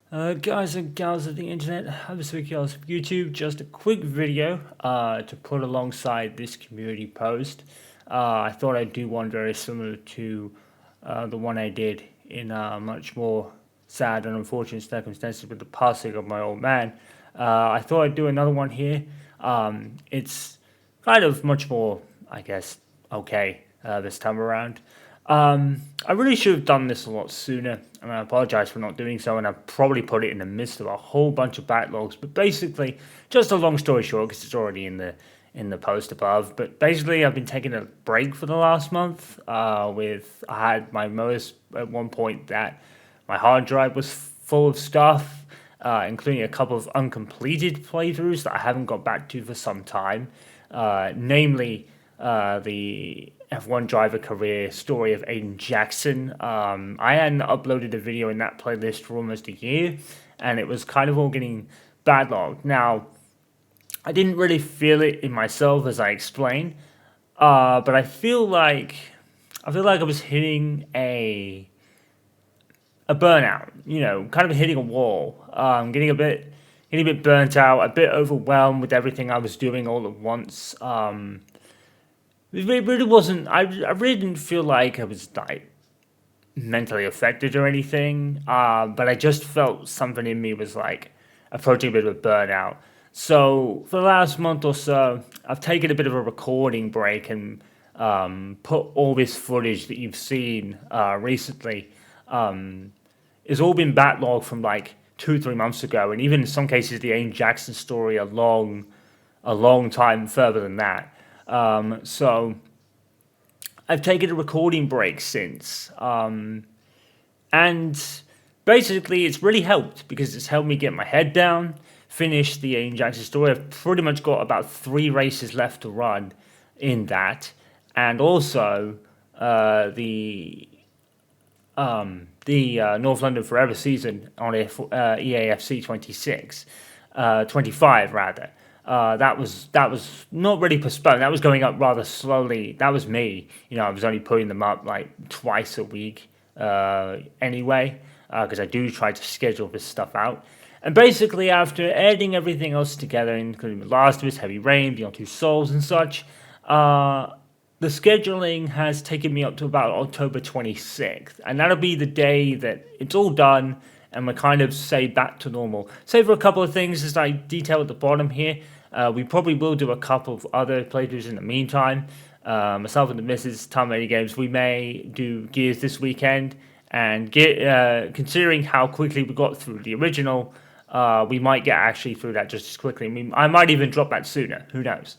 Guys and gals of the internet, I'm Mr. Gals of YouTube. Just a quick video to put alongside this community post. I thought I'd do one very similar to the one I did in much more sad and unfortunate circumstances with the passing of my old man. I thought I'd do another one here. It's kind of much more, I guess, okay this time around. I really should have done this a lot sooner, and I apologize for not doing so. And I probably put it in the midst of a whole bunch of backlogs. But basically, just a long story short, because it's already in the post above. But basically, I've been taking a break for the last month. I had my most at one point that my hard drive was full of stuff, including a couple of uncompleted playthroughs that I haven't got back to for some time, namely the F1 driver career story of Aiden Jackson. I hadn't uploaded a video in that playlist for almost a year, and it was kind of all getting backlogged. Now, I didn't really feel it in myself, as I explained, but I feel like I was hitting a burnout. You know, kind of hitting a wall. Getting a bit burnt out, a bit overwhelmed with everything I was doing all at once. It really wasn't. I really didn't feel like I was like mentally affected or anything. But I just felt something in me was like approaching a bit of a burnout. So for the last month or so, I've taken a bit of a recording break and put all this footage that you've seen recently. It's all been backlogged from like 2 3 months ago, and even in some cases, the Aiden Jackson story a long time further than that. So I've taken a recording break since, and basically it's really helped because it's helped me get my head down, finish the Aiden Jackson story. I've pretty much got about 3 races left to run in that, and also the North London Forever season on EAFC 26, 25 rather. That was not really postponed. That was going up rather slowly. That was me. You know, I was only putting them up like twice a week anyway, because I do try to schedule this stuff out. And basically, after editing everything else together, including The Last of Us, Heavy Rain, Beyond Two Souls, and such, the scheduling has taken me up to about October 26th, and that'll be the day that it's all done and we're kind of say back to normal. Save for a couple of things as I detail at the bottom here. We probably will do a couple of other playthroughs in the meantime. Myself and the missus, Tom Many Games, we may do Gears this weekend, and considering how quickly we got through the original, we might get actually through that just as quickly. I might even drop that sooner. Who knows?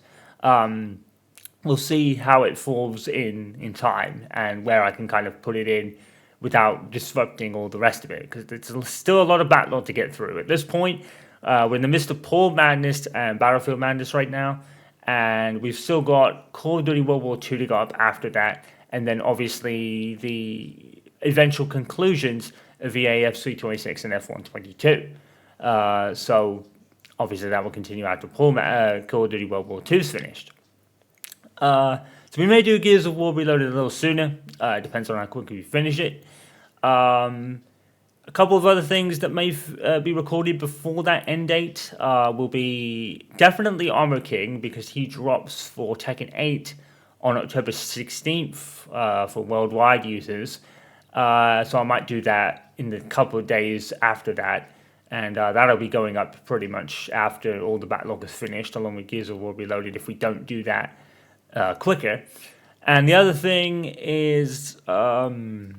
We'll see how it falls in time and where I can kind of put it in without disrupting all the rest of it, because it's still a lot of backlog to get through. At this point, we're in the midst of Paul Madness and Battlefield Madness right now, and we've still got Call of Duty World War II to go up after that, and then obviously the eventual conclusions of the AFC 26 and F1 22. So obviously that will continue after Call of Duty World War II is finished. So we may do Gears of War Reloaded a little sooner. It depends on how quickly we finish it. A couple of other things that may be recorded before that end date will be definitely Armor King, because he drops for Tekken 8 on October 16th for worldwide users. So I might do that in the couple of days after that. And that'll be going up pretty much after all the backlog is finished, along with Gears of War Reloaded, if we don't do that quicker. And the other thing is, we're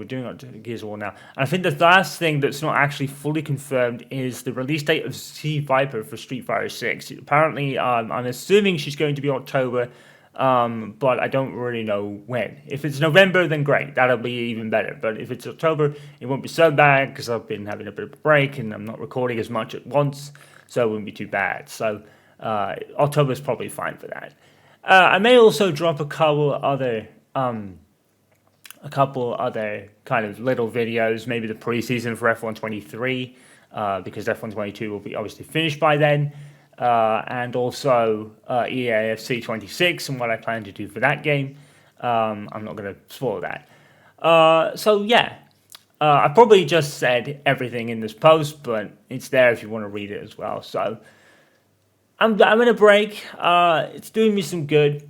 doing Gears of War now. And I think the last thing that's not actually fully confirmed is the release date of C Viper for Street Fighter 6. Apparently, I'm assuming she's going to be October, but I don't really know when. If it's November, then great. That'll be even better. But if it's October, it won't be so bad, because I've been having a bit of a break and I'm not recording as much at once, so it wouldn't be too bad. So October is probably fine for that. I may also drop a couple other kind of little videos, maybe the preseason for F123, because F122 will be obviously finished by then, and also EAFC 26 and what I plan to do for that game. I'm not going to spoil that. So yeah, I probably just said everything in this post, but it's there if you want to read it as well. So I'm in a break. It's doing me some good.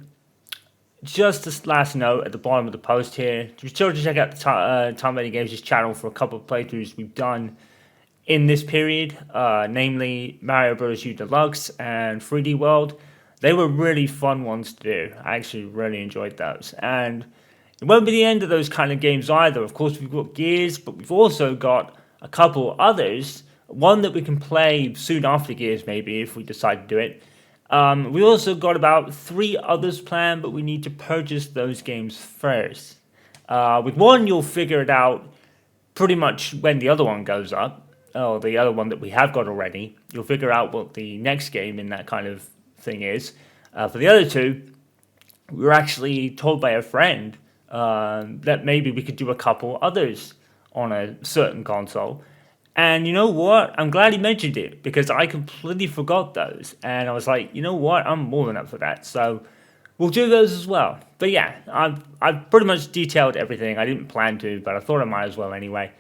Just this last note at the bottom of the post here. Be sure to check out the Tom Benny Games' channel for a couple of playthroughs we've done in this period, namely Mario Bros. U Deluxe and 3D World. They were really fun ones to do. I actually really enjoyed those. And it won't be the end of those kind of games either. Of course, we've got Gears, but we've also got a couple others. One that we can play soon after Gears, maybe, if we decide to do it. We also got about 3 others planned, but we need to purchase those games first. With one, you'll figure it out pretty much when the other one goes up, or the other one that we have got already. You'll figure out what the next game in that kind of thing is. For the other 2, we were actually told by a friend that maybe we could do a couple others on a certain console. And you know what? I'm glad he mentioned it because I completely forgot those. And I was like, you know what? I'm more than up for that. So we'll do those as well. But yeah, I've pretty much detailed everything. I didn't plan to, but I thought I might as well anyway.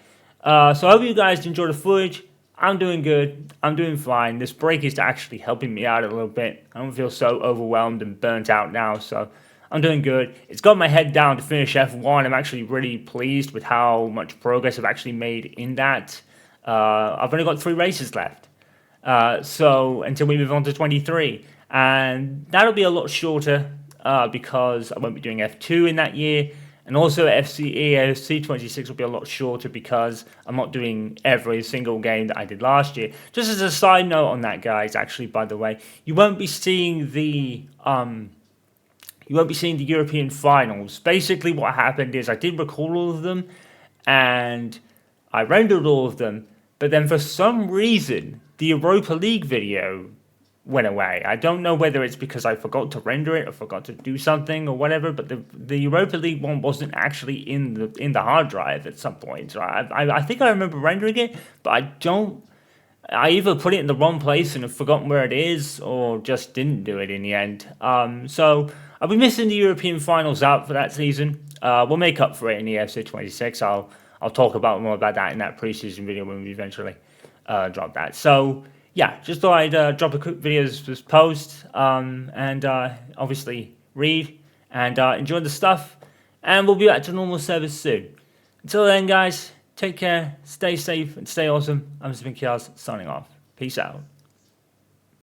So I hope you guys enjoy the footage. I'm doing good. I'm doing fine. This break is actually helping me out a little bit. I don't feel so overwhelmed and burnt out now. So I'm doing good. It's got my head down to finish F1. I'm actually really pleased with how much progress I've actually made in that. I've only got 3 races left. So until we move on to 23. And that'll be a lot shorter because I won't be doing F2 in that year. And also EAFC 26 will be a lot shorter because I'm not doing every single game that I did last year. Just as a side note on that, guys, actually, by the way, you won't be seeing the European finals. Basically what happened is I did record all of them and I rendered all of them, but then for some reason the Europa League video went away. I don't know whether it's because I forgot to render it or forgot to do something or whatever, but the Europa League one wasn't actually in the hard drive at some point. So I think I remember rendering it, but I either put it in the wrong place and have forgotten where it is or just didn't do it in the end. So I'll be missing the European finals out for that season. We'll make up for it in the EAFC 26. I'll talk more about that in that preseason video when we eventually drop that. So yeah, just thought I'd drop a quick video this post and obviously read and enjoy the stuff. And we'll be back to normal service soon. Until then, guys, take care, stay safe, and stay awesome. I'm Mr. Pinky signing off. Peace out.